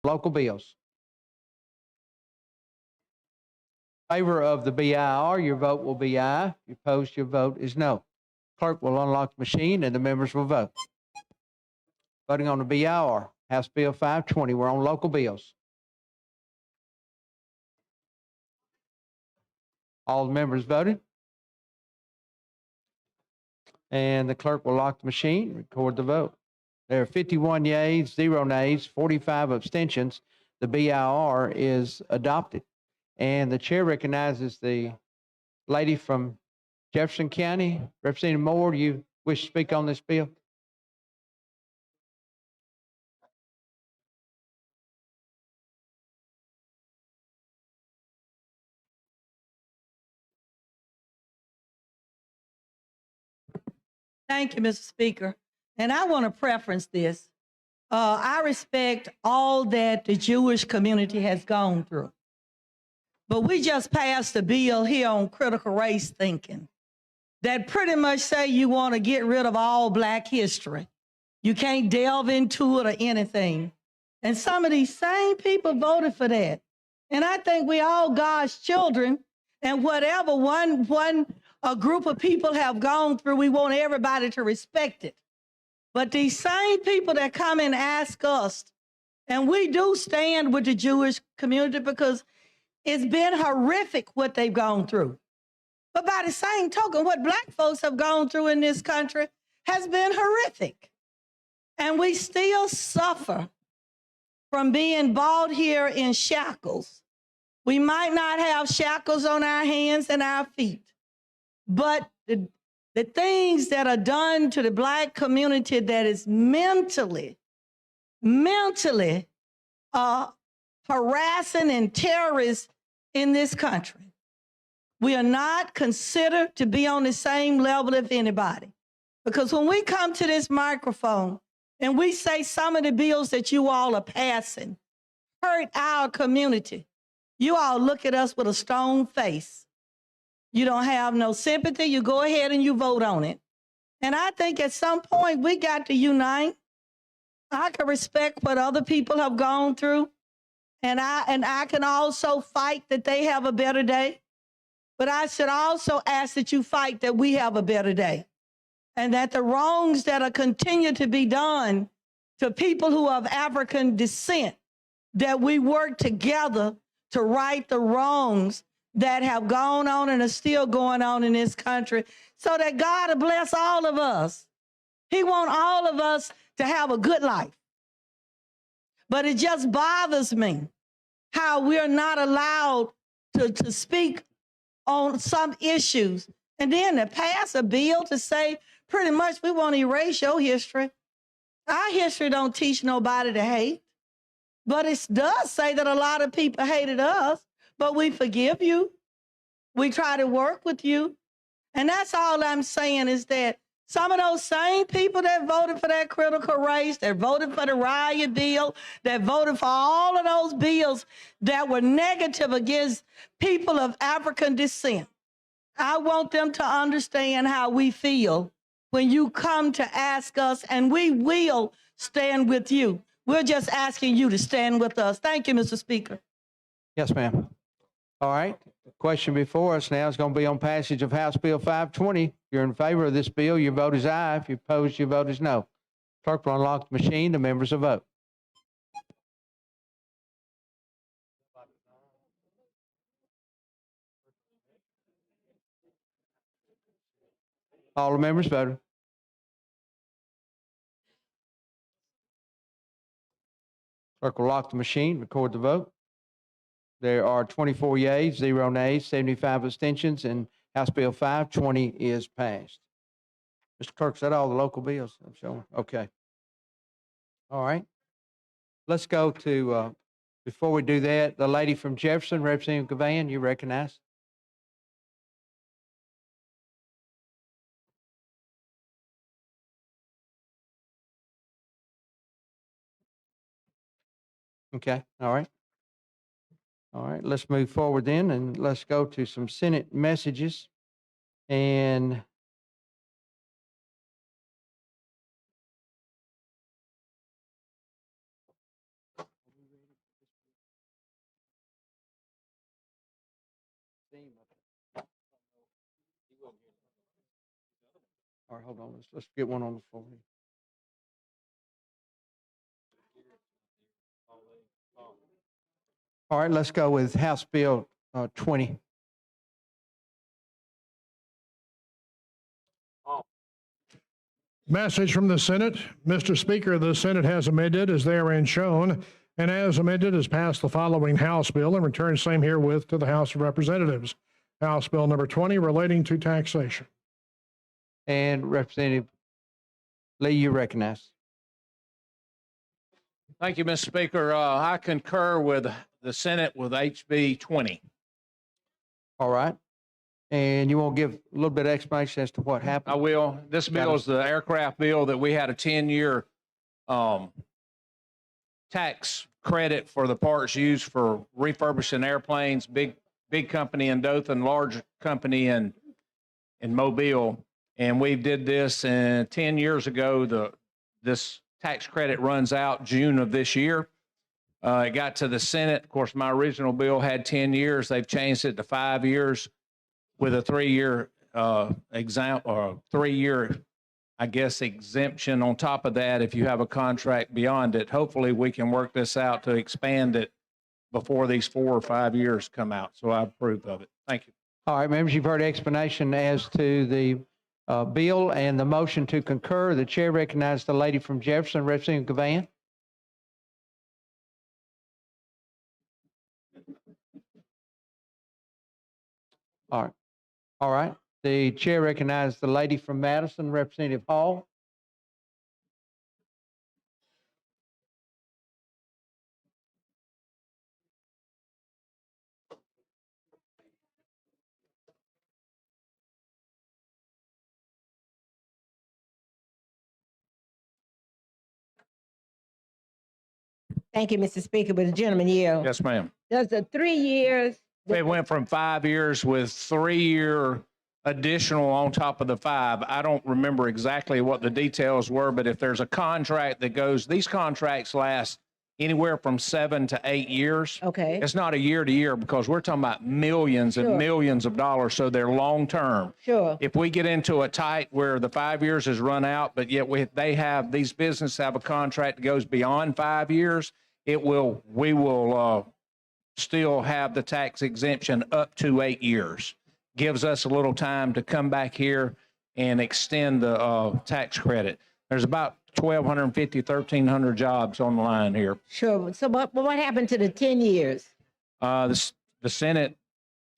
Local bills. In favor of the BIR, your vote will be aye. If you oppose, your vote is no. Clerk will unlock the machine and the members will vote. Voting on the BIR, House Bill 520. We're on local bills. All the members voted. And the clerk will lock the machine, record the vote. There are 51 yeas, 0 nays, 45 abstentions. The BIR is adopted. And the chair recognizes the lady from Jefferson County. Representative Moore, do you wish to speak on this bill? Thank you, Mr. Speaker. And I want to preference this. I respect all that the Jewish community has gone through. But we just passed a bill here on critical race thinking that pretty much say you want to get rid of all Black history. You can't delve into it or anything. And some of these same people voted for that. And I think we all God's children, and whatever a group of people have gone through, we want everybody to respect it. But these same people that come and ask us, and we do stand with the Jewish community because it's been horrific what they've gone through. But by the same token, what Black folks have gone through in this country has been horrific. And we still suffer from being bought here in shackles. We might not have shackles on our hands and our feet, but the things that are done to the Black community that is mentally harassing and terrorists in this country. We are not considered to be on the same level as anybody. Because when we come to this microphone and we say some of the bills that you all are passing hurt our community, you all look at us with a stone face. You don't have no sympathy. You go ahead and you vote on it. And I think at some point we got to unite. I can respect what other people have gone through. And I can also fight that they have a better day. But I should also ask that you fight that we have a better day. And that the wrongs that are continue to be done to people who are of African descent, that we work together to right the wrongs that have gone on and are still going on in this country, so that God will bless all of us. He wants all of us to have a good life. But it just bothers me how we're not allowed to speak on some issues. And then to pass a bill to say pretty much we want to erase your history. Our history don't teach nobody to hate. But it does say that a lot of people hated us, but we forgive you. We try to work with you. And that's all I'm saying is that some of those same people that voted for that critical race, that voted for the riot bill, that voted for all of those bills that were negative against people of African descent, I want them to understand how we feel when you come to ask us, and we will stand with you. We're just asking you to stand with us. Thank you, Mr. Speaker. Yes, ma'am. All right. The question before us now is going to be on passage of House Bill 520. If you're in favor of this bill, your vote is aye. If you oppose, your vote is no. Clerk will unlock the machine. The members will vote. All the members voted. Clerk will lock the machine, record the vote. There are 24 yeas, 0 nays, 75 abstentions, and House Bill 520 is passed. Mr. Clerk, is that all the local bills I'm showing? Okay. All right. Let's go to, before we do that, the lady from Jefferson, Representative Gavan, you recognize? Okay. All right. All right. Let's move forward then, and let's go to some Senate messages. And All right, hold on. Let's get one on the floor. All right, let's go with House Bill 20. Message from the Senate. Mr. Speaker, the Senate has amended as therein shown, and as amended has passed the following House bill and returned same herewith to the House of Representatives. House Bill number 20 relating to taxation. And Representative Lee, you recognize. Thank you, Mr. Speaker. I concur with the Senate with HB 20. All right. And you want to give a little bit of explanation as to what I happened? will. This bill is the aircraft bill that we had a 10-year tax credit for the parts used for refurbishing airplanes. Big company in Dothan, large company in Mobile, and we did this 10 years ago. This tax credit runs out June of this year. It got to the Senate. Of course, my original bill had 10 years. They've changed it to 5 years with a 3-year exemption on top of that if you have a contract beyond it. Hopefully, we can work this out to expand it before these 4 or 5 years come out. So I approve of it. Thank you. All right, members, you've heard explanation as to the bill and the motion to concur. The chair recognizes the lady from Jefferson, Representative Gavan. All right. All right. The chair recognizes the lady from Madison, Representative Hall. Thank you, Mr. Speaker. But the gentleman yield. Yes, ma'am. Does the 3 years? It went from 5 years with 3-year additional on top of the 5. I don't remember exactly what the details were, but if there's a contract that goes, these contracts last anywhere from 7 to 8 years. Okay. It's not a year to year because we're talking about millions and Sure. millions of dollars, so they're long term. Sure. If we get into a tight where the 5 years has run out, but yet these businesses have a contract that goes beyond 5 years, we will still have the tax exemption up to 8 years. Gives us a little time to come back here and extend the tax credit. There's about 1,250, 1,300 jobs on the line here. Sure. So, but what happened to the 10 years? The Senate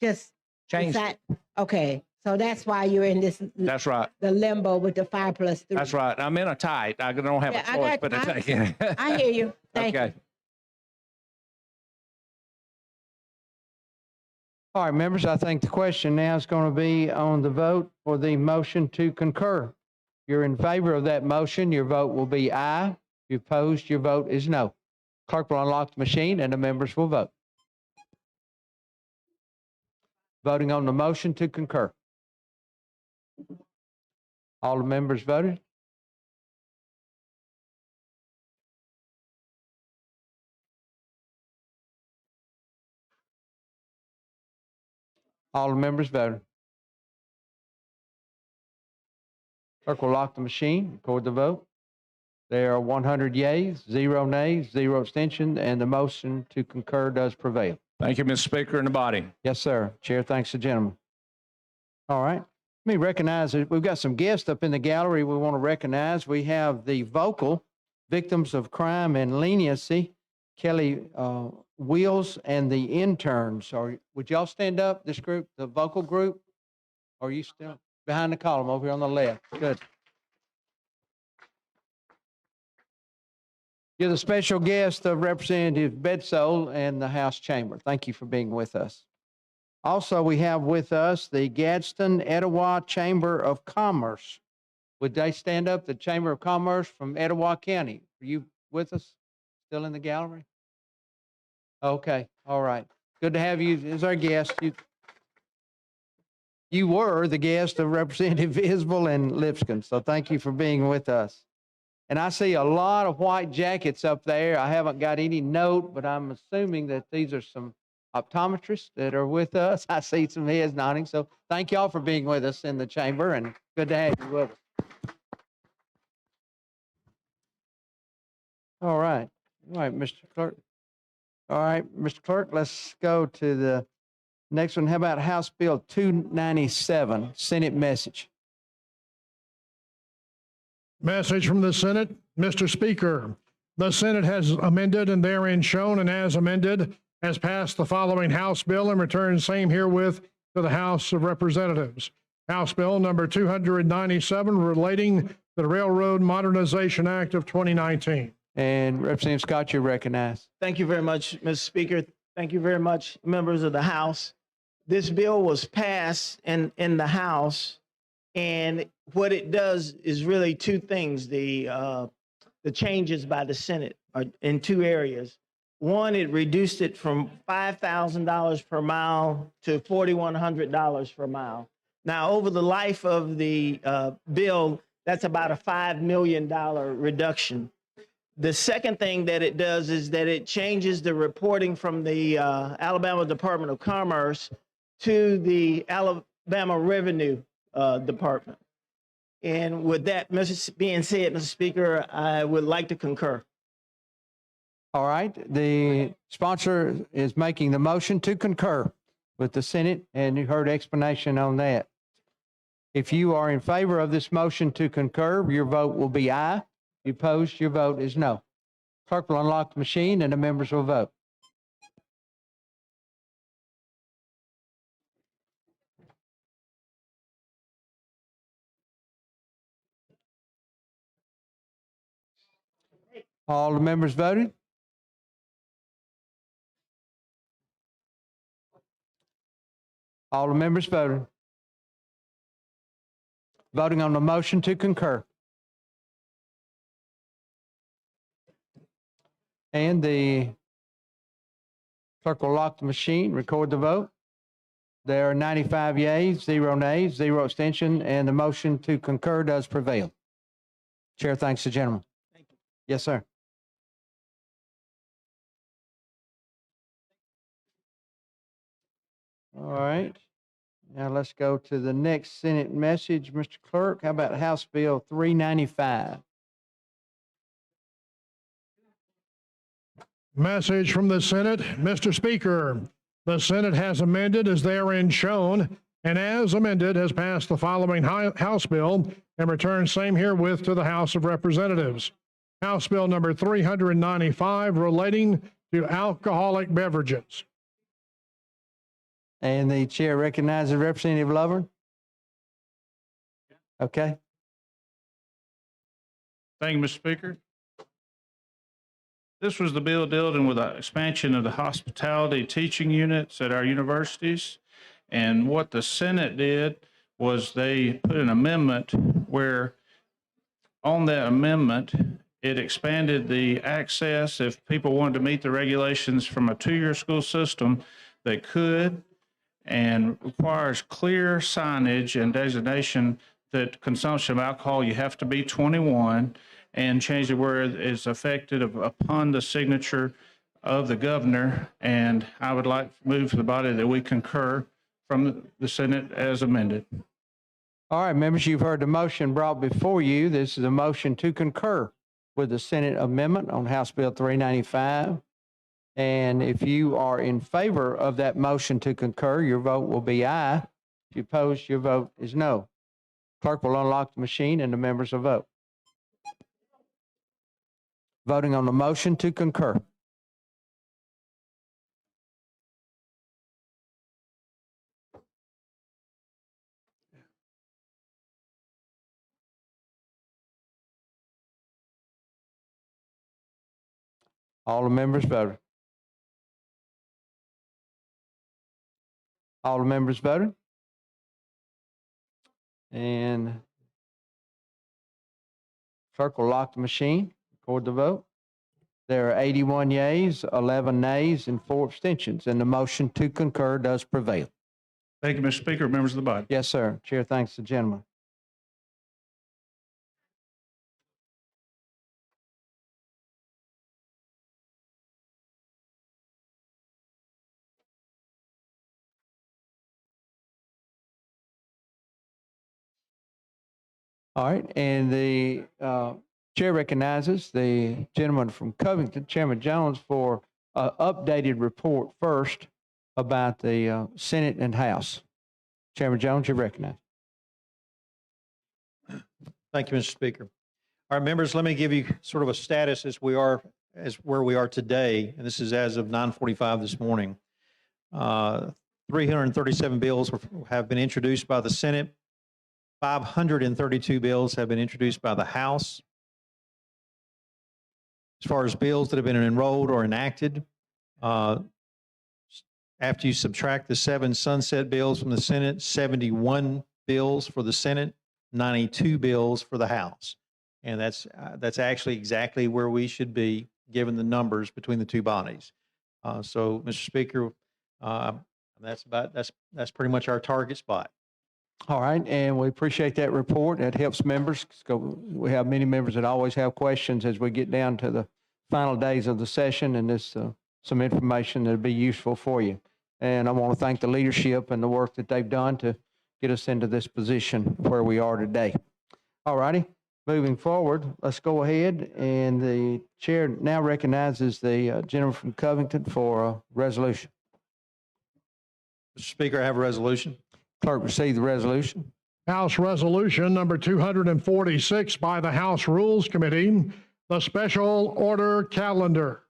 Just changed decide- it. Okay. So that's why you're in this That's right. the limbo with the 5 plus 3. That's right. I'm in a tight. I don't have Yeah, a choice but to take it. I hear you. Thank Okay. you. All right, members, I think the question now is going to be on the vote for the motion to concur. If you're in favor of that motion, your vote will be aye. If you're opposed, your vote is no. Clerk will unlock the machine and the members will vote. Voting on the motion to concur. All the members voted? All the members voted. Clerk will lock the machine, record the vote. There are 100 yeas, 0 nays, 0 abstention, and the motion to concur does prevail. Thank you, Mr. Speaker and the body. Yes, sir. Chair thanks the gentleman. All right. Let me recognize that we've got some guests up in the gallery we want to recognize. We have the vocal victims of crime and leniency, Kelly Wheels, and the interns. Would y'all stand up, this group, the vocal group? Or are you still behind the column over here on the left? Good. You're the special guest of Representative Bedsole and the House Chamber. Thank you for being with us. Also, we have with us the Gadsden Etowah Chamber of Commerce. Would they stand up, the Chamber of Commerce from Etowah County? Are you with us? Still in the gallery? Okay, all right. Good to have you as our guest. You were the guest of Representative Isbell and Lipscomb, so thank you for being with us. And I see a lot of white jackets up there. I haven't got any note, but I'm assuming that these are some optometrists that are with us. I see some heads nodding. So thank y'all for being with us in the chamber, and good to have you with us. All right. All right, Mr. Clerk. All right, Mr. Clerk, let's go to the next one. How about House Bill 297, Senate message? Message from the Senate. Mr. Speaker, the Senate has amended and therein shown and as amended has passed the following House bill and returned same herewith to the House of Representatives. House Bill number 297 relating to the Railroad Modernization Act of 2019. And Representative Scott, you're recognized. Thank you very much, Mr. Speaker. Thank you very much, members of the House. This bill was passed in the House, and what it does is really two things. The changes by the Senate are in two areas. One, it reduced it from $5,000 per mile to $4,100 per mile. Now, over the life of the bill, that's about a $5 million reduction. The second thing that it does is that it changes the reporting from the Alabama Department of Commerce to the Alabama Revenue Department. And with that being said, Mr. Speaker, I would like to concur. All right, the sponsor is making the motion to concur with the Senate, and you heard explanation on that. If you are in favor of this motion to concur, your vote will be aye. If you oppose, your vote is no. Clerk will unlock the machine and the members will vote. All the members voted? All the members voted. Voting on the motion to concur. And the clerk will lock the machine, record the vote. There are 95 yeas, 0 nays, 0 abstention, and the motion to concur does prevail. Chair thanks the gentleman. Thank you. Yes, sir. All right. Now let's go to the next Senate message. Mr. Clerk, how about House Bill 395? Message from the Senate. Mr. Speaker, the Senate has amended as therein shown and as amended has passed the following House bill and returned same herewith to the House of Representatives. House Bill number 395 relating to alcoholic beverages. And the chair recognizes Representative Lovern. Okay. Thank you, Mr. Speaker. This was the bill dealing with the expansion of the hospitality teaching units at our universities. And what the Senate did was they put an amendment where on that amendment, it expanded the access. If people wanted to meet the regulations from a 2-year school system, they could, and requires clear signage and designation that consumption of alcohol, you have to be 21, and change it where it's effective upon the signature of the governor. And I would like to move to the body that we concur from the Senate as amended. All right, members, you've heard the motion brought before you. This is a motion to concur with the Senate amendment on House Bill 395. And if you are in favor of that motion to concur, your vote will be aye. If you oppose, your vote is no. Clerk will unlock the machine and the members will vote. Voting on the motion to concur. All the members voted. All the members voted. And clerk will lock the machine, record the vote. There are 81 yeas, 11 nays, and 4 abstentions, and the motion to concur does prevail. Thank you, Mr. Speaker, members of the body. Yes, sir. Chair thanks the gentleman. All right, and the chair recognizes the gentleman from Covington, Chairman Jones, for an updated report first about the Senate and House. Chairman Jones, you're recognized. Thank you, Mr. Speaker. All right, members, let me give you sort of a status as where we are today, and this is as of 9:45 this morning. 337 bills have been introduced by the Senate. 532 bills have been introduced by the House. As far as bills that have been enrolled or enacted, after you subtract the 7 sunset bills from the Senate, 71 bills for the Senate, 92 bills for the House. And that's actually exactly where we should be given the numbers between the two bodies. So, Mr. Speaker, that's pretty much our target spot. All right, and we appreciate that report. That helps members. We have many members that always have questions as we get down to the final days of the session, and this some information that'll be useful for you. And I want to thank the leadership and the work that they've done to get us into this position where we are today. All righty, moving forward, let's go ahead, and the chair now recognizes the gentleman from Covington for a resolution. Mr. Speaker, I have a resolution. Clerk, receive the resolution. House Resolution number 246 by the House Rules Committee, the special order calendar.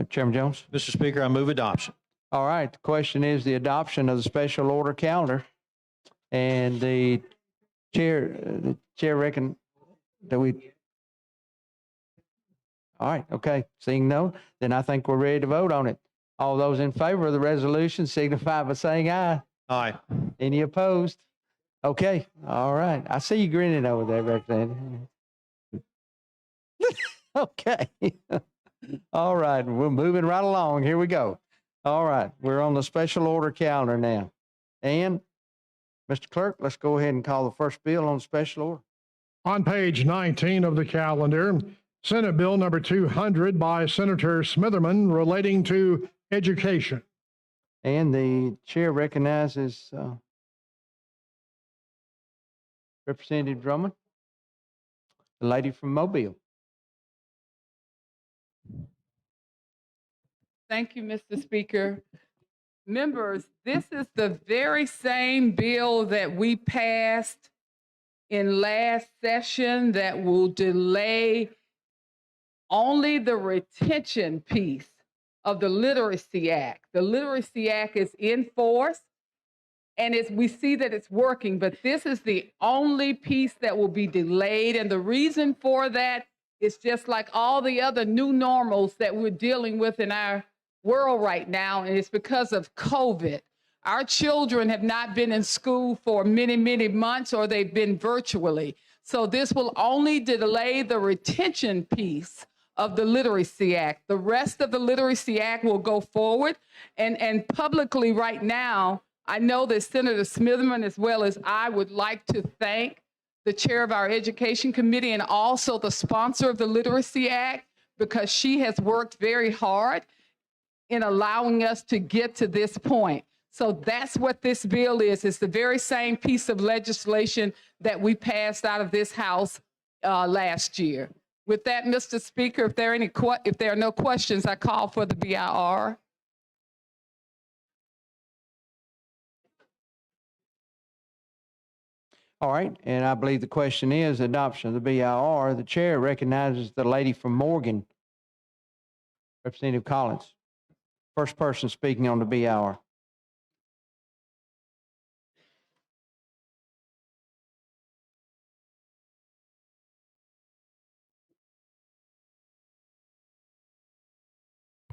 Chairman Jones. Mr. Speaker, I move adoption. All right, the question is the adoption of the special order calendar. And the chair reckon that we, all right, okay, seeing no, then I think we're ready to vote on it. All those in favor of the resolution signify by saying aye. Aye. Any opposed? Okay, all right. I see you grinning over there, Representative. Okay. All right, we're moving right along. Here we go. All right, we're on the special order calendar now. And Mr. Clerk, let's go ahead and call the first bill on special order. On page 19 of the calendar, Senate Bill number 200 by Senator Smitherman relating to education. And the chair recognizes Representative Drummond, the lady from Mobile. Thank you, Mr. Speaker. Members, this is the very same bill that we passed in last session that will delay only the retention piece of the Literacy Act. The Literacy Act is in force, and we see that it's working, but this is the only piece that will be delayed. And the reason for that is just like all the other new normals that we're dealing with in our world right now, and it's because of COVID. Our children have not been in school for many, many months, or they've been virtually. So this will only delay the retention piece of the Literacy Act. The rest of the Literacy Act will go forward. And publicly right now, I know that Senator Smitherman, as well as I, would like to thank the chair of our Education Committee and also the sponsor of the Literacy Act, because she has worked very hard in allowing us to get to this point. So that's what this bill is. It's the very same piece of legislation that we passed out of this House last year. With that, Mr. Speaker, if there are no questions, I call for the BIR. All right, and I believe the question is adoption of the BIR. The chair recognizes the lady from Morgan, Representative Collins. First person speaking on the BIR.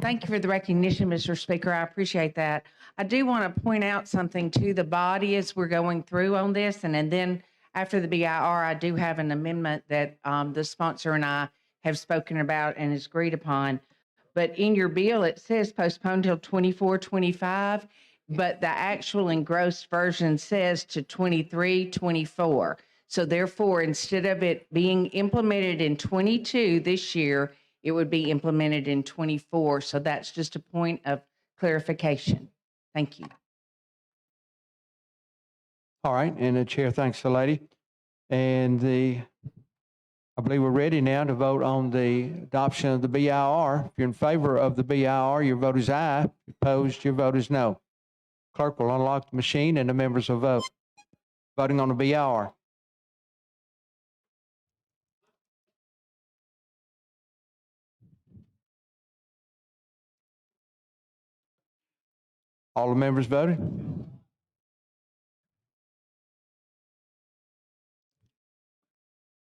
Thank you for the recognition, Mr. Speaker. I appreciate that. I do want to point out something to the body as we're going through on this. And then after the BIR, I do have an amendment that the sponsor and I have spoken about and is agreed upon. But in your bill, it says postponed till 24-25, but the actual engrossed version says to 23-24. So therefore, instead of it being implemented in 22 this year, it would be implemented in 24. So that's just a point of clarification. Thank you. All right, and the chair thanks the lady. And the I believe we're ready now to vote on the adoption of the BIR. If you're in favor of the BIR, your vote is aye. If you're opposed, your vote is no. Clerk will unlock the machine and the members will vote. Voting on the BIR. All the members voted?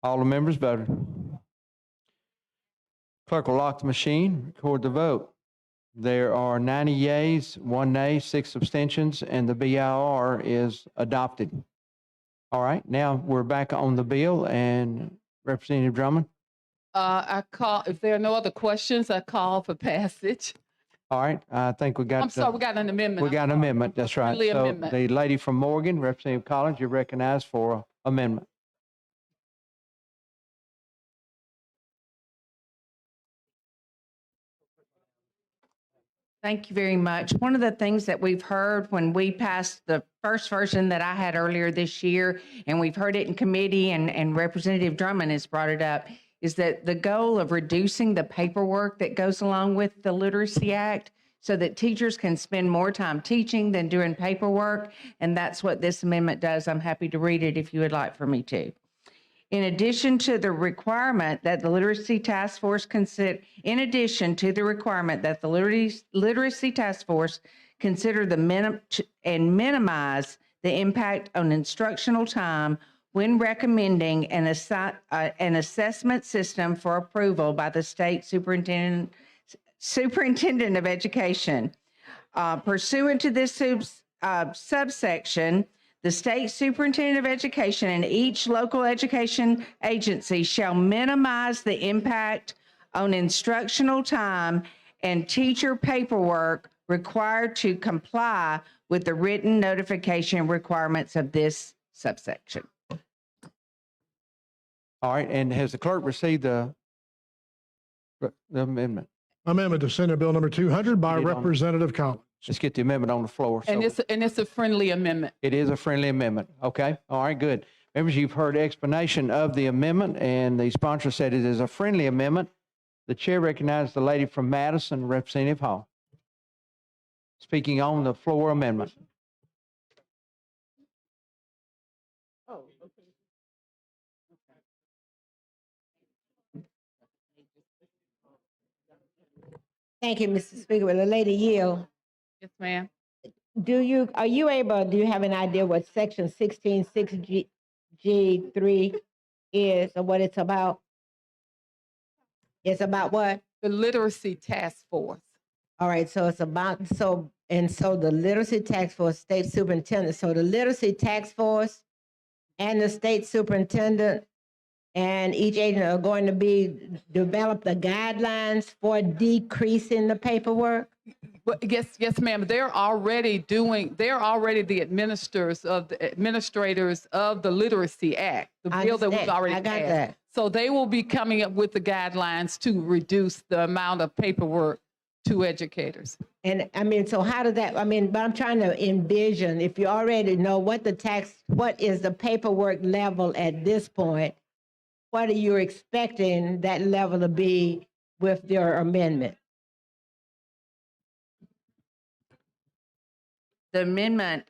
All the members voted. Clerk will lock the machine, record the vote. There are 90 yeas, 1 nay, 6 abstentions, and the BIR is adopted. All right, now we're back on the bill, and Representative Drummond. I call, if there are no other questions, I call for passage. All right, I think we got. I'm sorry, we got an amendment. We got an amendment, that's right. Friendly So amendment. the lady from Morgan, Representative Collins, you're recognized for amendment. Thank you very much. One of the things that we've heard when we passed the first version that I had earlier this year, and we've heard it in committee, and Representative Drummond has brought it up, is that the goal of reducing the paperwork that goes along with the Literacy Act so that teachers can spend more time teaching than doing paperwork. And that's what this amendment does. I'm happy to read it if you would like for me to. In addition to the requirement that the Literacy Task Force consider and minimize the impact on instructional time when recommending an assessment system for approval by the state superintendent of education. Pursuant to this subsection, the state superintendent of education and each local education agency shall minimize the impact on instructional time and teacher paperwork required to comply with the written notification requirements of this subsection. All right, and has the clerk received the amendment? Amendment to Senate Bill number 200 by Get on. Representative Collins. Let's get the amendment on the floor. And So it's a friendly amendment. it is a friendly amendment, okay? All right, good. Members, you've heard explanation of the amendment, and the sponsor said it is a friendly amendment. The chair recognizes the lady from Madison, Representative Hall, speaking on the floor amendment. Thank you, Mr. Speaker. Will the lady yield? Yes, ma'am. Do you have an idea what section 16.6G3 is or what it's about? It's about what? The Literacy Task Force. All right, so it's about, so the Literacy Task Force, State Superintendent, so the Literacy Task Force and the State Superintendent and each agent are going to develop the guidelines for decreasing the paperwork? Well, yes, ma'am. They're already the administrators of the Literacy Act, the I bill that we've understand. already I got passed. that. So they will be coming up with the guidelines to reduce the amount of paperwork to educators. And I mean, so how does that, I mean, but I'm trying to envision, if you already know what is the paperwork level at this point, what are you expecting that level to be with your amendment? The amendment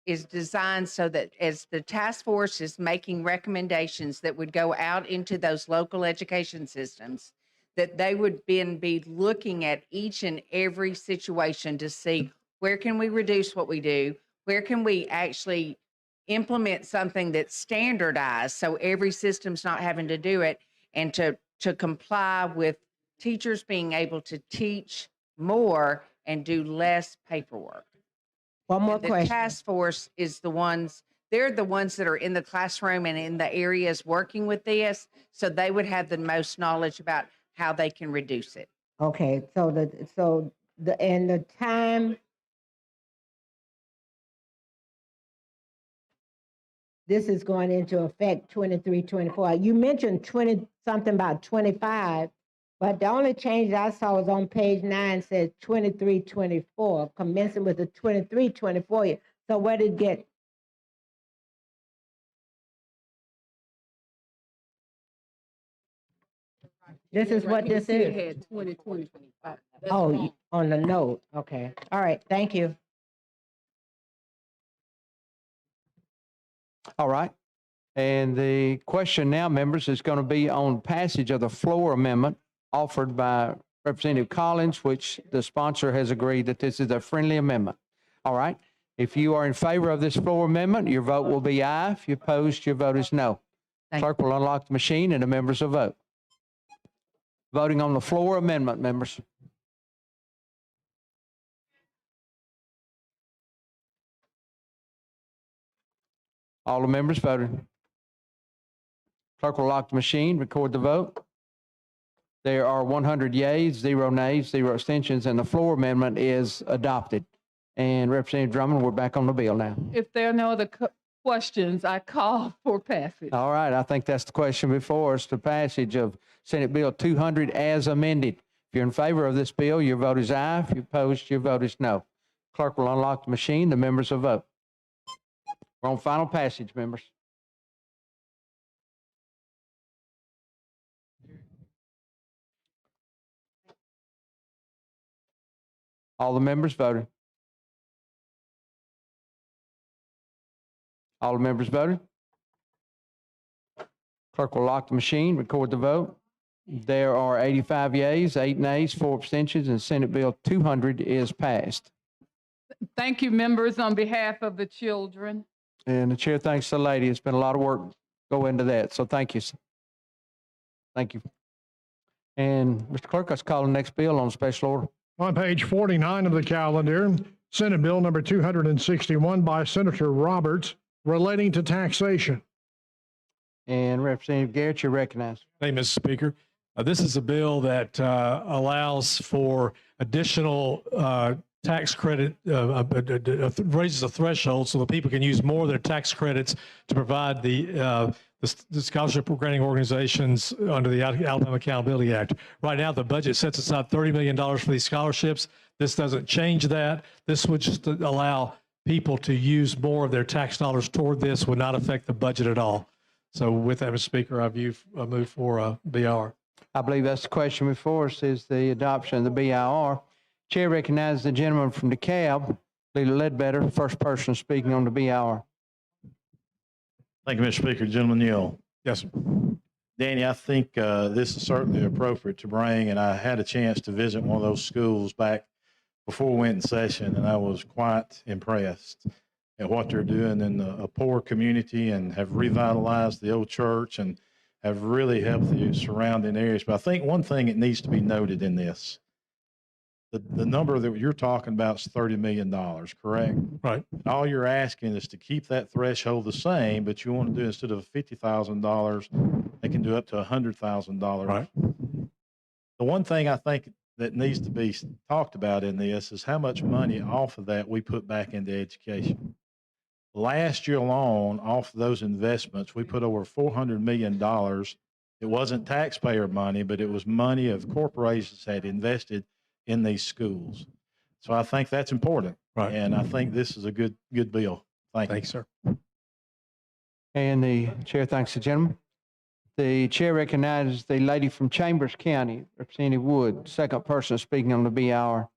is designed so that as the task force is making recommendations that would go out into those local education systems, that they would then be looking at each and every situation to see where can we reduce what we do, where can we actually implement something that's standardized so every system's not having to do it, and to comply with teachers being able to teach more and do less paperwork. One more The question. task force is they're the ones that are in the classroom and in the areas working with this, so they would have the most knowledge about how they can reduce it. Okay, so the time. This is going into effect 23, 24. You mentioned 20, something about 25, but the only change I saw was on page 9 says 23, 24, commencing with the 23, 24 year. So where did it get? This is what this It is. had 2025. Oh, on the note. Okay. All right. Thank you. All right. And the question now, members, is going to be on passage of the floor amendment offered by Representative Collins, which the sponsor has agreed that this is a friendly amendment. All right. If you are in favor of this floor amendment, your vote will be aye. If you're opposed, your vote is no. Thank Clerk will unlock the machine and the members will vote. Voting on the floor amendment, members. All the members voted. Clerk will lock the machine, record the vote. There are 100 yeas, 0 nays, 0 abstentions, and the floor amendment is adopted. And Representative Drummond, we're back on the bill now. If there are no other questions, I call for passage. All right, I think that's the question before us, the passage of Senate Bill 200 as amended. If you're in favor of this bill, your vote is aye. If you're opposed, your vote is no. Clerk will unlock the machine. The members will vote. We're on final passage, members. All the members voted. All the members voted. Clerk will lock the machine, record the vote. There are 85 yeas, 8 nays, 4 abstentions, and Senate Bill 200 is passed. Thank you, members, on behalf of the children. And the chair thanks the lady. It's been a lot of work go into that, so thank you. Thank you. And Mr. Clerk, let's call the next bill on special order. On page 49 of the calendar, Senate Bill number 261 by Senator Roberts relating to taxation. And Representative Garrett, you're recognized. Thank you, Mr. Speaker. This is a bill that allows for additional tax credit, raises the threshold so that people can use more of their tax credits to provide the scholarship granting organizations under the Alabama Accountability Act. Right now, the budget sets aside $30 million for these scholarships. This doesn't change that. This would just allow people to use more of their tax dollars toward this, would not affect the budget at all. So with that, Mr. Speaker, I move for BR. I believe that's the question before us is the adoption of the BIR. Chair recognizes the gentleman from DeKalb, Leader Ledbetter, first person speaking on the BIR. Thank you, Mr. Speaker. Gentleman Neal. Yes, sir. Danny, I think this is certainly appropriate to bring, and I had a chance to visit one of those schools back before we went in session, and I was quite impressed at what they're doing in a poor community and have revitalized the old church and have really helped the surrounding areas. But I think one thing that needs to be noted in this, the number that you're talking about is $30 million, correct? Right. All you're asking is to keep that threshold the same, but you want to do instead of $50,000, they can do up to $100,000. Right. The one thing I think that needs to be talked about in this is how much money off of that we put back into education. Last year alone, off of those investments, we put over $400 million. It wasn't taxpayer money, but it was money of corporations that had invested in these schools. So I think that's important. Right. And I think this is a good bill. Thank you. Thanks, sir. And the chair thanks the gentleman. The chair recognizes the lady from Chambers County, Representative Wood, second person speaking on the BIR.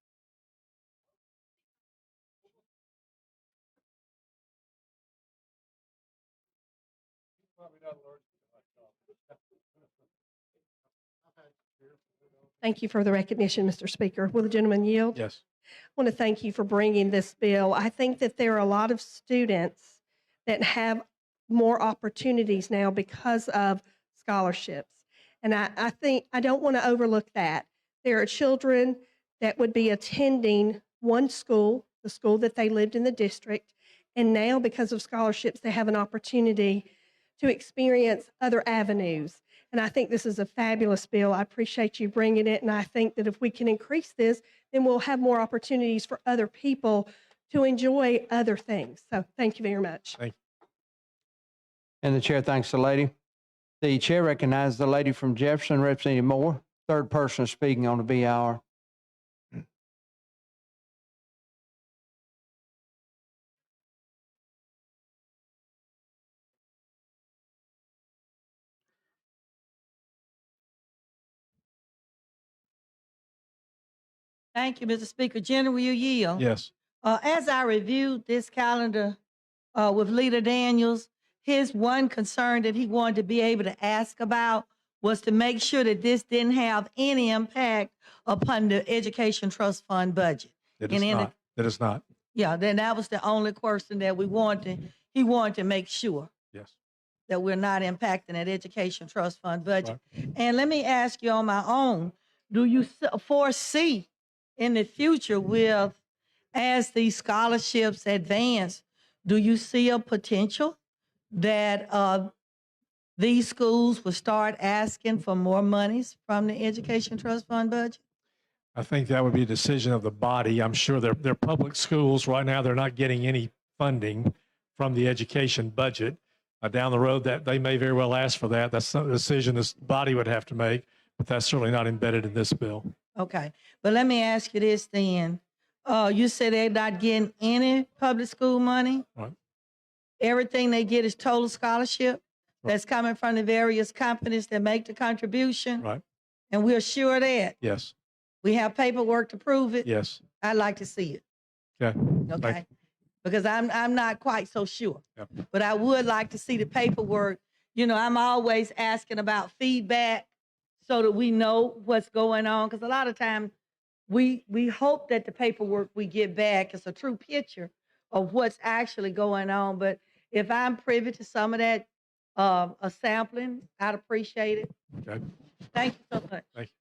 Thank you for the recognition, Mr. Speaker. Will the gentleman yield? Yes. I want to thank you for bringing this bill. I think that there are a lot of students that have more opportunities now because of scholarships. And I think I don't want to overlook that. There are children that would be attending one school, the school that they lived in the district, and now because of scholarships, they have an opportunity to experience other avenues. And I think this is a fabulous bill. I appreciate you bringing it. And I think that if we can increase this, then we'll have more opportunities for other people to enjoy other things. So thank you very much. Thank you. And the chair thanks the lady. The chair recognizes the lady from Jefferson, Representative Moore, third person speaking on the BIR. Thank you, Mr. Speaker. Jenny, will you yield? Yes. As I reviewed this calendar with Leader Daniels, his one concern that he wanted to be able to ask about was to make sure that this didn't have any impact upon the Education Trust Fund budget. It And is in the- not. It is not. Yeah, then that was the only question that he wanted to make sure Yes. that we're not impacting that Education Trust Fund budget. And let me ask you on my own, do you foresee in the future as these scholarships advance, do you see a potential that these schools will start asking for more monies from the Education Trust Fund budget? I think that would be a decision of the body. I'm sure they're public schools right now. They're not getting any funding from the education budget. Down the road, that they may very well ask for that. That's a decision this body would have to make, but that's certainly not embedded in this bill. Okay, but let me ask you this then. You said they're not getting any public school money? Right. Everything they get is total scholarship that's coming from the various companies that make the contribution? Right. And we're sure of that? Yes. We have paperwork to prove it? Yes. I'd like to see it, Okay. Thank okay? Because I'm not quite so sure. Yep. But I would like to see the paperwork. You know, I'm always asking about feedback so that we know what's going on. Because a lot of times we hope that the paperwork we get back is a true picture of what's actually going on. But if I'm privy to some of that, a sampling, I'd appreciate it. Okay. Thank you so much. Thank you.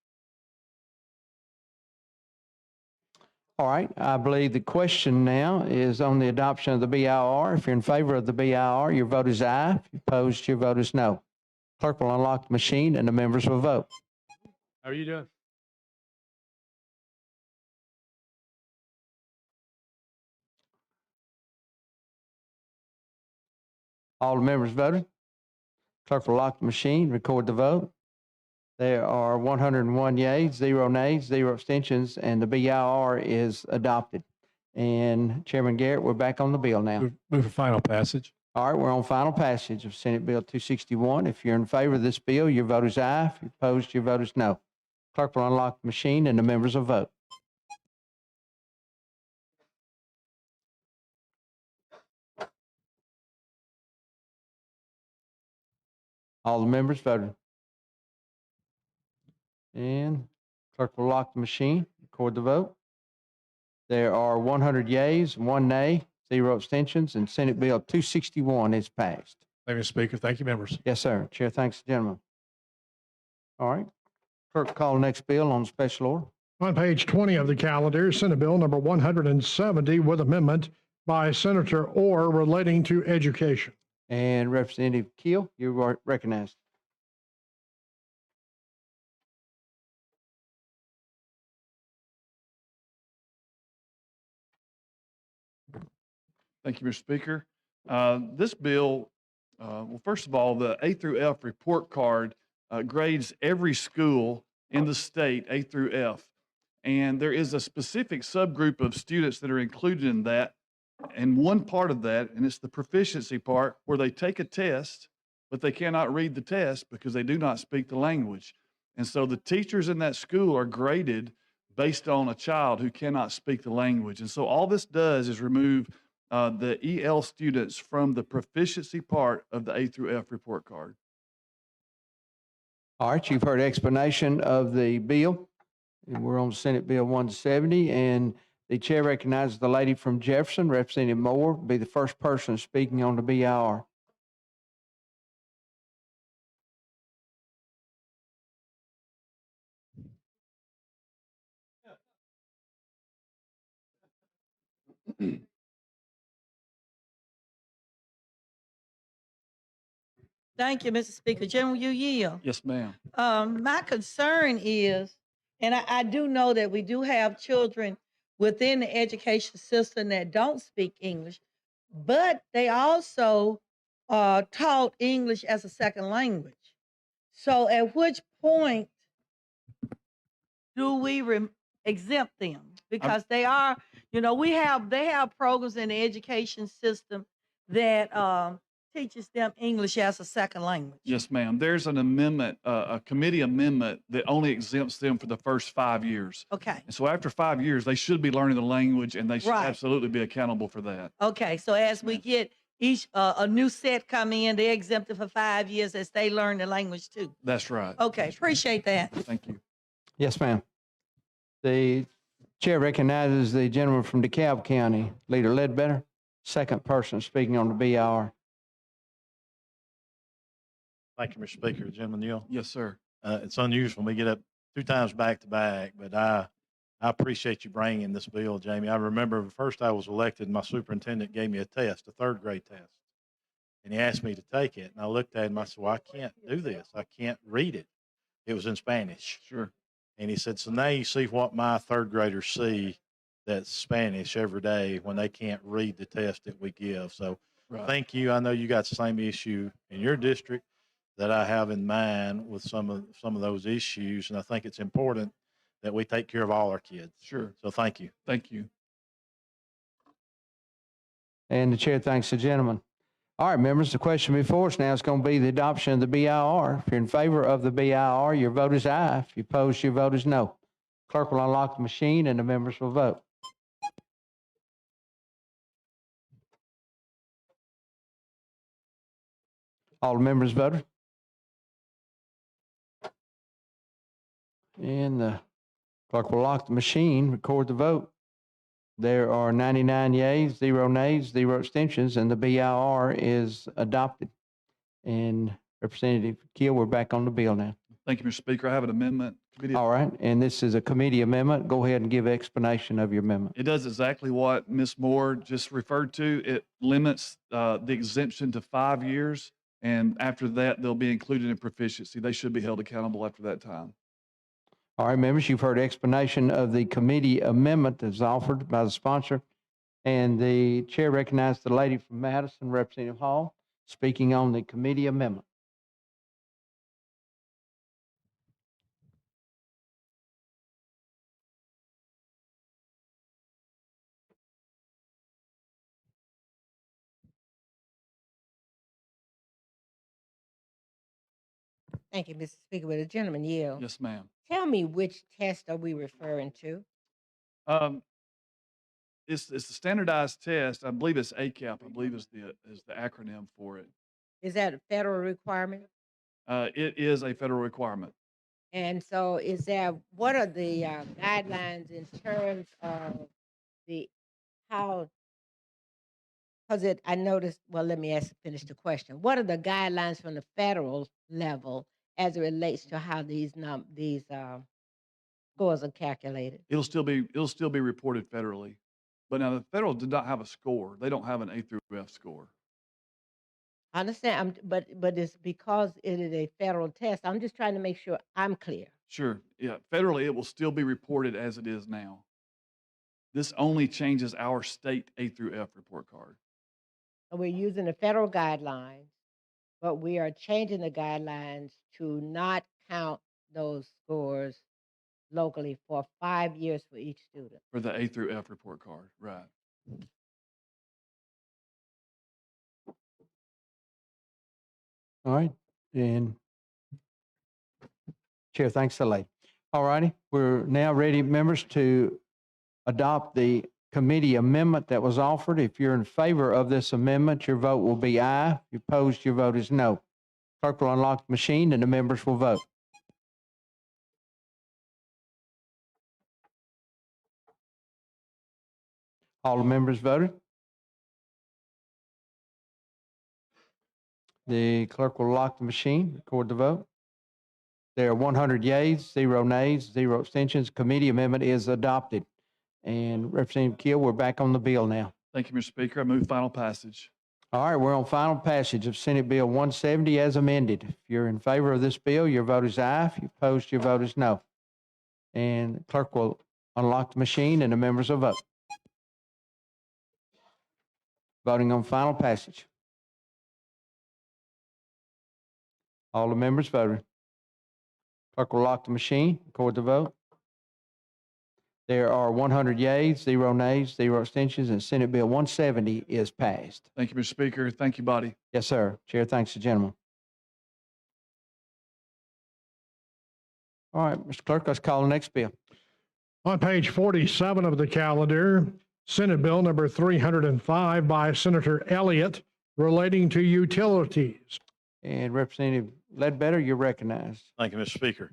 All right, I believe the question now is on the adoption of the BIR. If you're in favor of the BIR, your vote is aye. If you're opposed, your vote is no. Clerk will unlock the machine and the members will vote. How are you doing? All the members voted. Clerk will lock the machine, record the vote. There are 101 yeas, 0 nays, 0 abstentions, and the BIR is adopted. And Chairman Garrett, we're back on the bill now. Move for final passage. All right, we're on final passage of Senate Bill 261. If you're in favor of this bill, your vote is aye. If you're opposed, your vote is no. Clerk will unlock the machine and the members will vote. All the members voted. And clerk will lock the machine, record the vote. There are 100 yeas, 1 nay, 0 abstentions, and Senate Bill 261 is passed. Thank you, Speaker. Thank you, members. Yes, sir. Chair thanks the gentleman. All right. Clerk, call the next bill on special order. On page 20 of the calendar, Senate Bill number 170 with amendment by Senator Orr relating to education. And Representative Keel, you are recognized. Thank you, Mr. Speaker. This bill, well, first of all, the A through F report card grades every school in the state, A through F. And there is a specific subgroup of students that are included in that. And one part of that, and it's the proficiency part, where they take a test, but they cannot read the test because they do not speak the language. And so the teachers in that school are graded based on a child who cannot speak the language. And so all this does is remove the EL students from the proficiency part of the A through F report card. All right, you've heard explanation of the bill. And we're on Senate Bill 170, and the chair recognizes the lady from Jefferson, Representative Moore, will be the first person speaking on the BIR. Thank you, Mr. Speaker. Jim, will you yield? Yes, ma'am. My concern is, and I do know that we do have children within the education system that don't speak English, but they also are taught English as a second language. So at which point do we exempt them? Because they are, you know, they have programs in the education system that teaches them English as a second language. Yes, ma'am. There's an amendment, a committee amendment that only exempts them for the first 5 years. Okay. And so after 5 years, they should be learning the language and they should Right. absolutely be accountable for that. Okay, so as we get each, a new set come in, they're exempted for 5 years as they learn the language too. That's right. Okay, appreciate that. Thank you. Yes, ma'am. The chair recognizes the gentleman from DeKalb County, Leader Ledbetter, second person speaking on the BIR. Thank you, Mr. Speaker. Gentleman Neal. Yes, sir. It's unusual when we get up 2 times back to back, but I appreciate you bringing this bill, Jamie. I remember first I was elected, my superintendent gave me a test, a 3rd grade test. And he asked me to take it. And I looked at him, I said, well, I can't do this. I can't read it. It was in Spanish. Sure. And he said, so now you see what my 3rd graders see that's Spanish every day when they can't read the test that we give. So Right. thank you. I know you got the same issue in your district that I have in mind with some of those issues. And I think it's important that we take care of all our kids. Sure. So thank you. Thank you. And the chair thanks the gentleman. All right, members, the question before us now is going to be the adoption of the BIR. If you're in favor of the BIR, your vote is aye. If you oppose, your vote is no. Clerk will unlock the machine and the members will vote. All the members voted. And the clerk will lock the machine, record the vote. There are 99 yeas, 0 nays, 0 abstentions, and the BIR is adopted. And Representative Keel, we're back on the bill now. Thank you, Mr. Speaker. I have an amendment. Committee- All right, and this is a committee amendment. Go ahead and give explanation of your amendment. It does exactly what Ms. Moore just referred to. It limits the exemption to 5 years, and after that, they'll be included in proficiency. They should be held accountable after that time. All right, members, you've heard explanation of the committee amendment that's offered by the sponsor. And the chair recognizes the lady from Madison, Representative Hall, speaking on the committee amendment. Thank you, Mr. Speaker. With the gentleman yield. Yes, ma'am. Tell me which test are we referring to? It's the standardized test. I believe it's ACAP. I believe is the acronym for it. Is that a federal requirement? It is a federal requirement. And so what are the guidelines in terms of how, because I noticed, well, let me finish the question. What are the guidelines from the federal level as it relates to how these scores are calculated? It'll still be reported federally. But now the federal did not have a score. They don't have an A through F score. I understand, but it's because it is a federal test. I'm just trying to make sure I'm clear. Sure. Yeah. Federally, it will still be reported as it is now. This only changes our state A through F report card. So we're using the federal guidelines, but we are changing the guidelines to not count those scores locally for 5 years for each student. For the A through F report card, right. All right, and Chair, thanks the lady. All righty, we're now ready, members, to adopt the committee amendment that was offered. If you're in favor of this amendment, your vote will be aye. If you opposed, your vote is no. Clerk will unlock the machine and the members will vote. All the members voted. The clerk will lock the machine, record the vote. There are 100 yeas, 0 nays, 0 abstentions. Committee amendment is adopted. And Representative Keel, we're back on the bill now. Thank you, Mr. Speaker. I move final passage. All right, we're on final passage of Senate Bill 170 as amended. If you're in favor of this bill, your vote is aye. If you opposed, your vote is no. And the clerk will unlock the machine and the members will vote. Voting on final passage. All the members voted. Clerk will lock the machine, record the vote. There are 100 yeas, 0 nays, 0 abstentions, and Senate Bill 170 is passed. Thank you, Mr. Speaker. Thank you, body. Yes, sir. Chair thanks the gentleman. All right, Mr. Clerk, let's call the next bill. On page 47 of the calendar, Senate Bill number 305 by Senator Elliott relating to utilities. And Representative Ledbetter, you're recognized. Thank you, Mr. Speaker.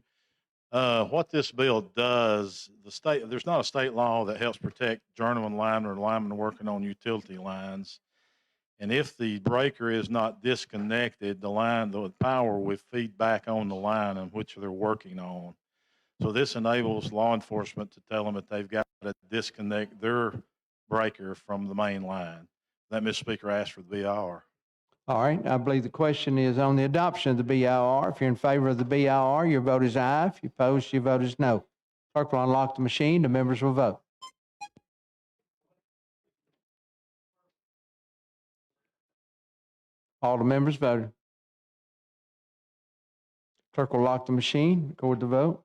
What this bill does, there's not a state law that helps protect journeyman linemen or linemen working on utility lines. And if the breaker is not disconnected, the power will feed back on the line in which they're working on. So this enables law enforcement to tell them that they've got to disconnect their breaker from the main line. That, Mr. Speaker, asked for the BIR. All right, I believe the question is on the adoption of the BIR. If you're in favor of the BIR, your vote is aye. If you're opposed, your vote is no. Clerk will unlock the machine. The members will vote. All the members voted. Clerk will lock the machine, record the vote.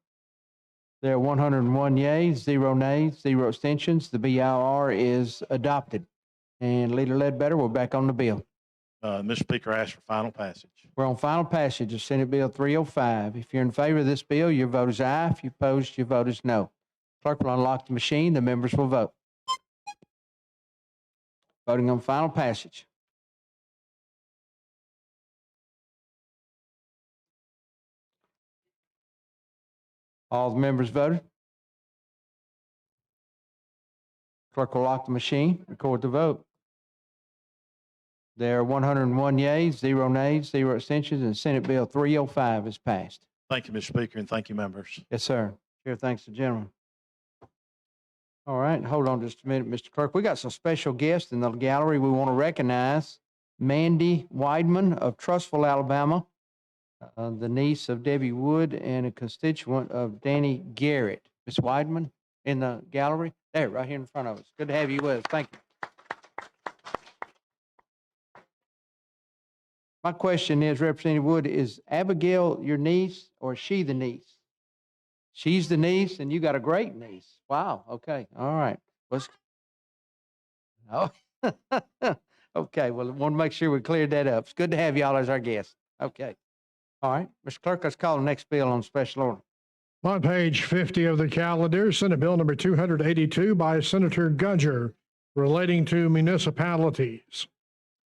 There are 101 yeas, 0 nays, 0 abstentions. The BIR is adopted. And Leader Ledbetter, we're back on the bill. Mr. Speaker, I ask for final passage. We're on final passage of Senate Bill 305. If you're in favor of this bill, your vote is aye. If you're opposed, your vote is no. Clerk will unlock the machine. The members will vote. Voting on final passage. All the members voted. Clerk will lock the machine, record the vote. There are 101 yeas, 0 nays, 0 abstentions, and Senate Bill 305 is passed. Thank you, Mr. Speaker, and thank you, members. Yes, sir. Chair thanks the gentleman. All right, hold on just a minute, Mr. Clerk. We got some special guests in the gallery. We want to recognize Mandy Weidman of Trussville, Alabama, the niece of Debbie Wood and a constituent of Danny Garrett. Ms. Weidman in the gallery. There, right here in front of us. Good to have you with us. Thank you. My question is, Representative Wood, is Abigail your niece or is she the niece? She's the niece and you got a great niece. Wow. Okay. All right. Oh, okay. Well, I want to make sure we cleared that up. It's good to have y'all as our guests. Okay. All right. Mr. Clerk, let's call the next bill on special order. On page 50 of the calendar, Senate Bill number 282 by Senator Gudger relating to municipalities.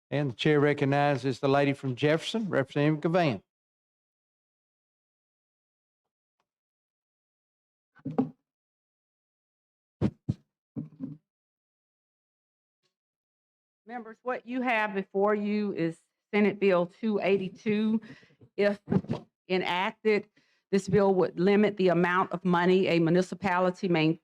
And the chair recognizes the lady from Jefferson, Representative Gavan. Members, what you have before you is Senate Bill 282. If enacted, this bill would limit the amount of money a municipality may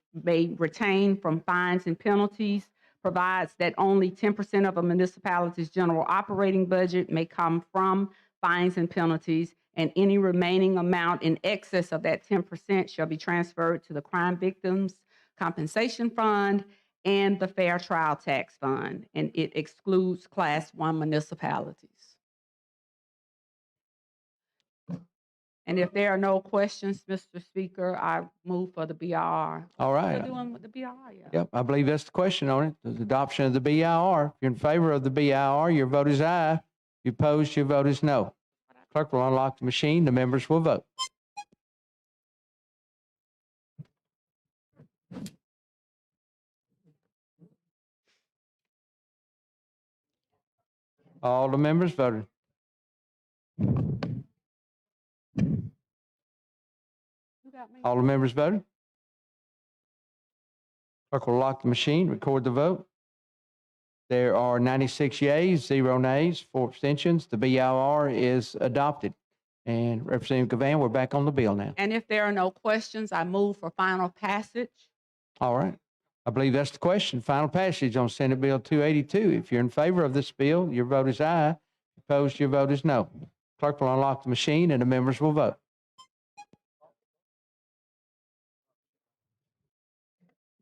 retain from fines and penalties, provides that only 10% of a municipality's general operating budget may come from fines and penalties, and any remaining amount in excess of that 10% shall be transferred to the Crime Victims Compensation Fund and the Fair Trial Tax Fund, and it excludes Class 1 municipalities. And if there are no questions, Mr. Speaker, I move for the BIR. All right. We're doing with the BIR, yeah. Yep, I believe that's the question on it, the adoption of the BIR. If you're in favor of the BIR, your vote is aye. If you're opposed, your vote is no. Clerk will unlock the machine. The members will vote. All the members voted. All the members voted. Clerk will lock the machine, record the vote. There are 96 yeas, 0 nays, 4 abstentions. The BIR is adopted. And Representative Gavan, we're back on the bill now. And if there are no questions, I move for final passage. All right. I believe that's the question. Final passage on Senate Bill 282. If you're in favor of this bill, your vote is aye. If opposed, your vote is no. Clerk will unlock the machine and the members will vote.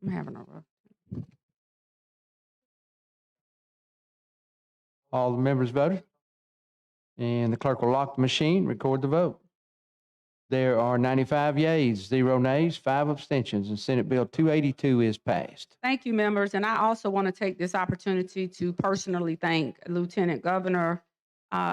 I'm having a rough. All the members voted. And the clerk will lock the machine, record the vote. There are 95 yeas, 0 nays, 5 abstentions, and Senate Bill 282 is passed. Thank you, members. And I also want to take this opportunity to personally thank Lieutenant Governor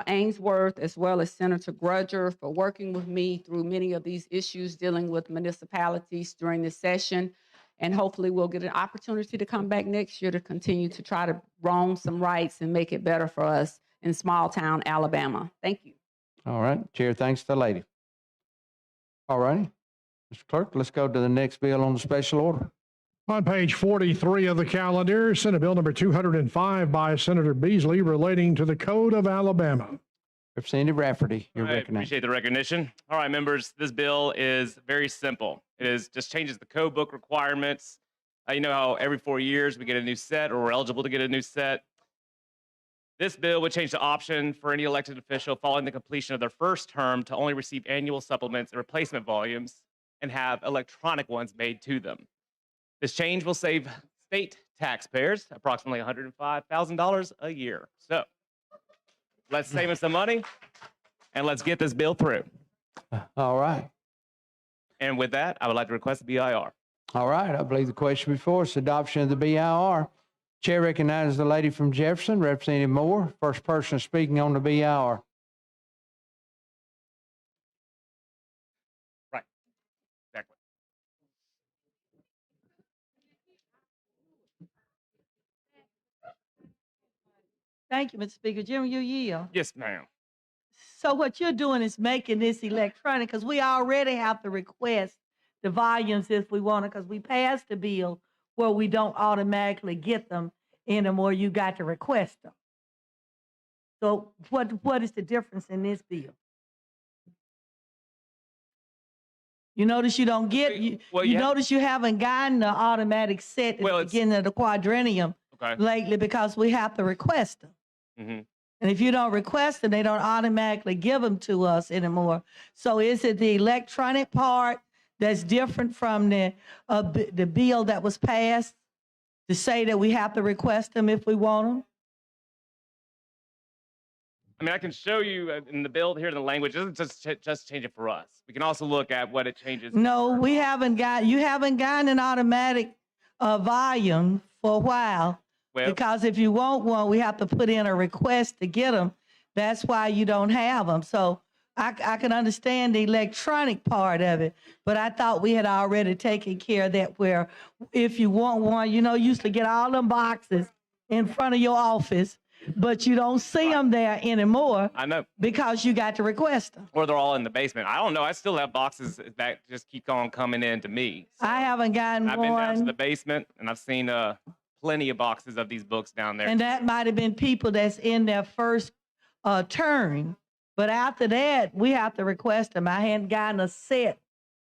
Ainsworth, as well as Senator Grudger, for working with me through many of these issues dealing with municipalities during this session. And hopefully we'll get an opportunity to come back next year to continue to try to wrong some rights and make it better for us in small town Alabama. Thank you. All right, Chair thanks the lady. All righty. Mr. Clerk, let's go to the next bill on the special order. On page 43 of the calendar, Senate Bill number 205 by Senator Beasley relating to the Code of Alabama. Representative Rafferty, you're I recognized. appreciate the recognition. All right, members, this bill is very simple. It is just changes the code book requirements. You know how every 4 years we get a new set, or we're eligible to get a new set. This bill would change the option for any elected official following the completion of their first term to only receive annual supplements and replacement volumes and have electronic ones made to them. This change will save state taxpayers approximately $105,000 a year. So let's save us some money and let's get this bill through. All right. And with that, I would like to request the BIR. All right, I believe the question before us, adoption of the BIR. Chair recognizes the lady from Jefferson, Representative Moore, first person speaking on the BIR. Right. Exactly. Thank you, Mr. Speaker. Jim, you yield. Yes, ma'am. So what you're doing is making this electronic, because we already have to request the volumes if we want it, because we passed the bill where we don't automatically get them anymore. You got to request them. So what is the difference in this bill? You notice you don't get, you notice you haven't gotten the automatic set at the beginning of the quadrennium lately, because we have to request them. Mm-hmm. And if you don't request them, they don't automatically give them to us anymore. So is it the electronic part that's different from the bill that was passed to say that we have to request them if we want them? I mean, I can show you in the bill here in the language. It doesn't just change it for us. We can also look at what it changes. No, we haven't got, you haven't gotten an automatic volume for a while. Well, Because if you want one, we have to put in a request to get them. That's why you don't have them. So I can understand the electronic part of it, but I thought we had already taken care of that, where if you want one, you used to get all them boxes in front of your office, but you don't see them there anymore I know. because you got to request them. Or they're all in the basement. I don't know. I still have boxes that just keep on coming in to me. So I haven't gotten I've been down to one. the basement and I've seen plenty of boxes of these books down there. And that might have been people that's in their first term. But after that, we have to request them. I hadn't gotten a set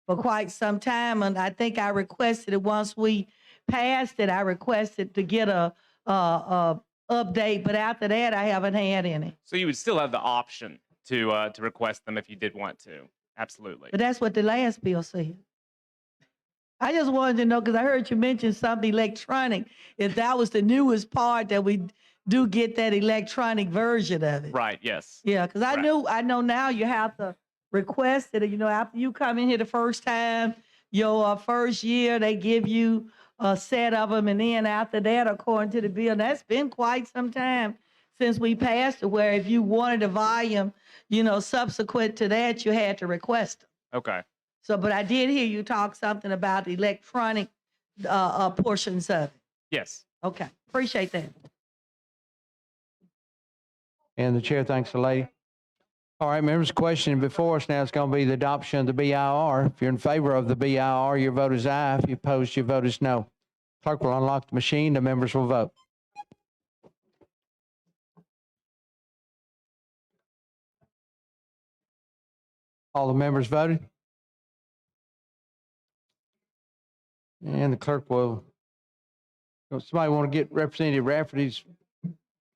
for quite some time. And I think I requested it once we passed it. I requested to get a update. But after that, I haven't had any. So you would still have the option to request them if you did want to. Absolutely. But that's what the last bill said. I just wanted to know, because I heard you mention something electronic, if that was the newest part, that we do get that electronic version of it. Right. Yes. Yeah, because I know now you have to request it. After you come in here the first time, your first year, they give you a set of them. And then after that, according to the bill, that's been quite some time since we passed it, where if you wanted a volume, subsequent to that, you had to request them. Okay. So, but I did hear you talk something about the electronic portions of it. Yes. Okay, appreciate that. And the chair thanks the lady. All right, members, the question before us now is going to be the adoption of the BIR. If you're in favor of the BIR, your vote is aye. If you're opposed, your vote is no. Clerk will unlock the machine. The members will vote. All the members voted? And the clerk will, if somebody want to get Representative Rafferty's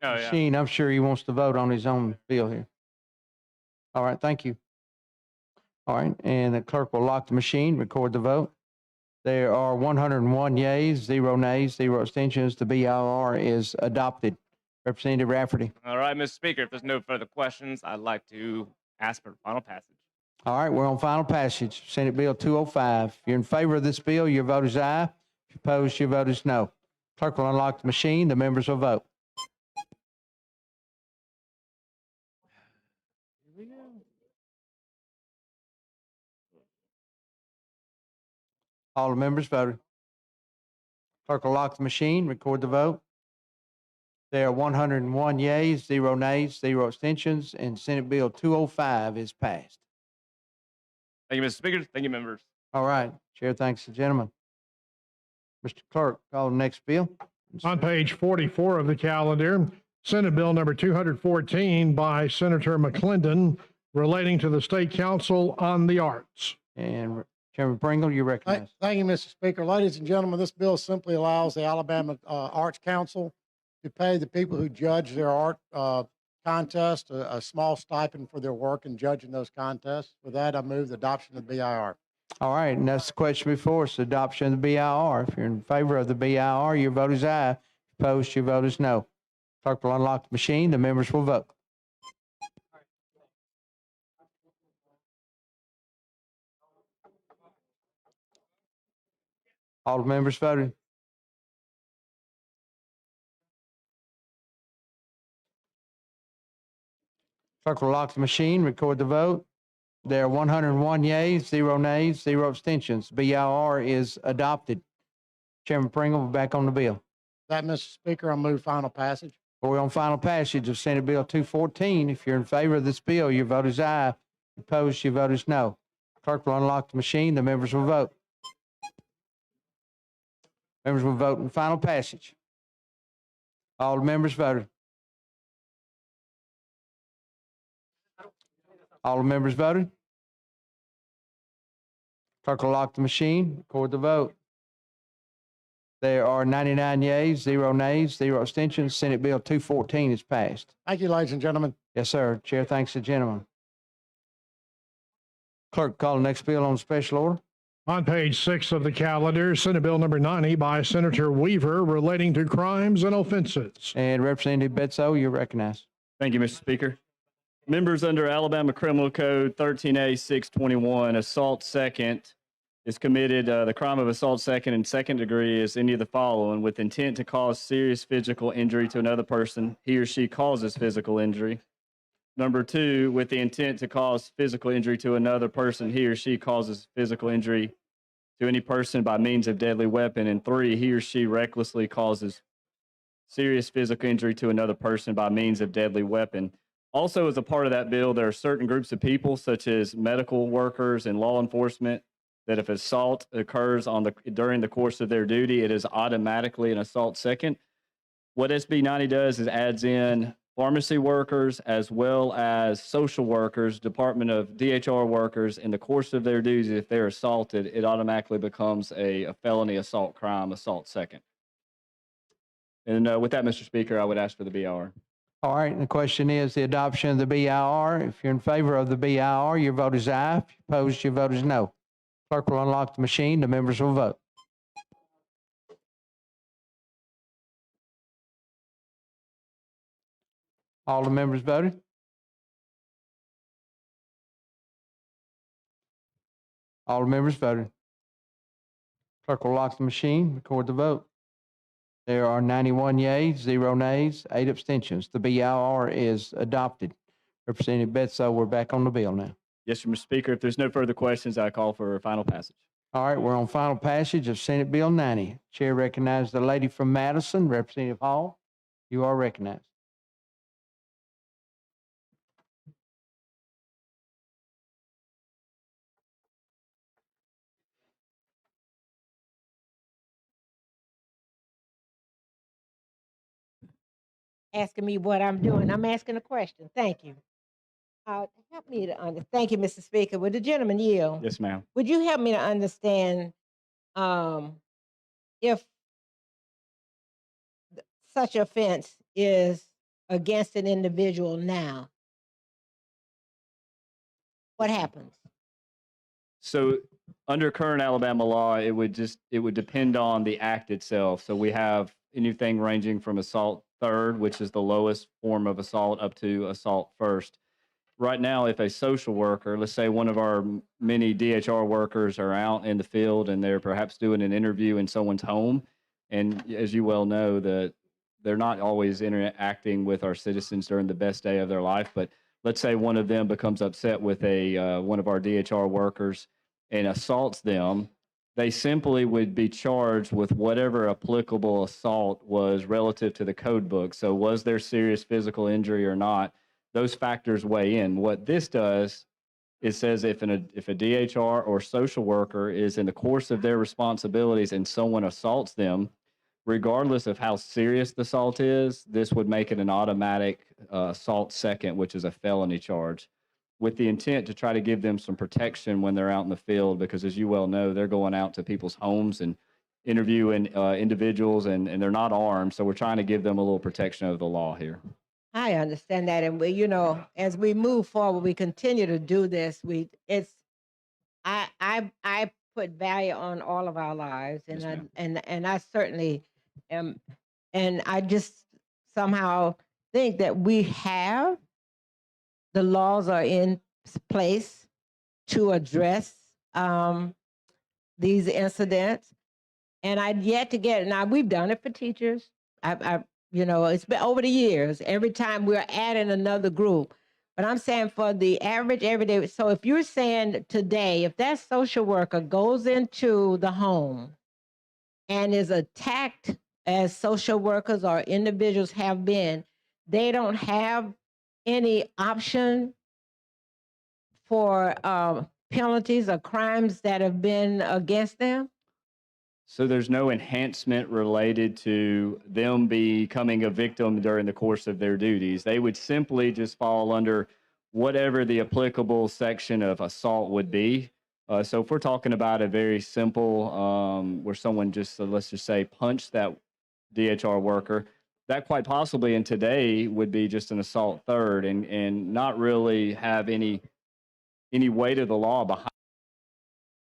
Oh, yeah. machine, I'm sure he wants to vote on his own bill here. All right, thank you. All right, and the clerk will lock the machine, record the vote. There are 101 yeas, 0 nays, 0 abstentions. The BIR is adopted. Representative Rafferty. All right, Mr. Speaker, if there's no further questions, I'd like to ask for final passage. All right, we're on final passage. Senate Bill 205. If you're in favor of this bill, your vote is aye. If you're opposed, your vote is no. Clerk will unlock the machine. The members will vote. All the members voted. Clerk will lock the machine, record the vote. There are 101 yeas, 0 nays, 0 abstentions, and Senate Bill 205 is passed. Thank you, Mr. Speaker. Thank you, members. All right, Chair thanks the gentleman. Mr. Clerk, call the next bill. On page 44 of the calendar, Senate Bill number 214 by Senator McClendon relating to the State Council on the Arts. And Chairman Pringle, you recognize. Thank you, Mr. Speaker. Ladies and gentlemen, this bill simply allows the Alabama Arts Council to pay the people who judge their art contest a small stipend for their work in judging those contests. With that, I move the adoption of the BIR. All right, and that's the question before us, adoption of the BIR. If you're in favor of the BIR, your vote is aye. If opposed, your vote is no. Clerk will unlock the machine. The members will vote. All the members voted. Clerk will lock the machine, record the vote. There are 101 yeas, 0 nays, 0 abstentions. BIR is adopted. Chairman Pringle, we're back on the bill. That, Mr. Speaker, I move final passage. We're on final passage of Senate Bill 214. If you're in favor of this bill, your vote is aye. Opposed, your vote is no. Clerk will unlock the machine. The members will vote. Members will vote in final passage. All the members voted. All the members voted. Clerk will lock the machine, record the vote. There are 99 yeas, 0 nays, 0 abstentions. Senate Bill 214 is passed. Thank you, ladies and gentlemen. Yes, sir. Chair thanks the gentleman. Clerk, call the next bill on special order. On page 6 of the calendar, Senate Bill number 90 by Senator Weaver relating to crimes and offenses. And Representative Betso, you're recognized. Thank you, Mr. Speaker. Members, under Alabama Criminal Code 13A 621, assault second is committed, the crime of assault second and second degree is any of the following: with intent to cause serious physical injury to another person, he or she causes physical injury. Number 2, with the intent to cause physical injury to another person, he or she causes physical injury to any person by means of deadly weapon. And 3, he or she recklessly causes serious physical injury to another person by means of deadly weapon. Also, as a part of that bill, there are certain groups of people, such as medical workers and law enforcement, that if assault occurs during the course of their duty, it is automatically an assault second. What SB 90 does is adds in pharmacy workers as well as social workers, Department of DHR workers, in the course of their duties. If they're assaulted, it automatically becomes a felony assault crime, assault second. And with that, Mr. Speaker, I would ask for the BR. All right, and the question is the adoption of the BIR. If you're in favor of the BIR, your vote is aye. If you're opposed, your vote is no. Clerk will unlock the machine. The members will vote. All the members voted. All the members voted. Clerk will lock the machine, record the vote. There are 91 yeas, 0 nays, 8 abstentions. The BIR is adopted. Representative Betso, we're back on the bill now. Yes, Mr. Speaker. If there's no further questions, I call for final passage. All right, we're on final passage of Senate Bill 90. Chair recognizes the lady from Madison, Representative Hall. You are recognized. Asking me what I'm doing. I'm asking a question. Thank you. Help me to understand. Thank you, Mr. Speaker. Would the gentleman yield? Yes, ma'am. Would you help me to understand if such offense is against an individual now? What happens? So under current Alabama law, it would depend on the act itself. So we have anything ranging from assault third, which is the lowest form of assault, up to assault first. right now, if a social worker, let's say one of our many DHR workers are out in the field and they're perhaps doing an interview in someone's home, and as you well know, that they're not always interacting with our citizens during the best day of their life, but let's say one of them becomes upset with one of our DHR workers and assaults them, they simply would be charged with whatever applicable assault was relative to the code book. So was there serious physical injury or not? Those factors weigh in. What this does, it says if a DHR or social worker is in the course of their responsibilities and someone assaults them, regardless of how serious the assault is, this would make it an automatic assault second, which is a felony charge, with the intent to try to give them some protection when they're out in the field, because as you well know, they're going out to people's homes and interviewing individuals, and they're not armed. So we're trying to give them a little protection of the law here. I understand that, and we, as we move forward, we continue to do this. I put value on all of our lives, and Yes, and I certainly am, and I just somehow think that we have the laws are in place to address these incidents, and I'd yet to get. Now we've done it for teachers. It's been over the years. Every time we're adding another group. But I'm saying for the average everyday. So if you're saying today, if that social worker goes into the home and is attacked as social workers or individuals have been, they don't have any option for penalties or crimes that have been against them? So there's no enhancement related to them becoming a victim during the course of their duties. They would simply just fall under whatever the applicable section of assault would be. So if we're talking about a very simple, where someone just, let's just say, punched that DHR worker, that quite possibly in today would be just an assault third and not really have any weight of the law behind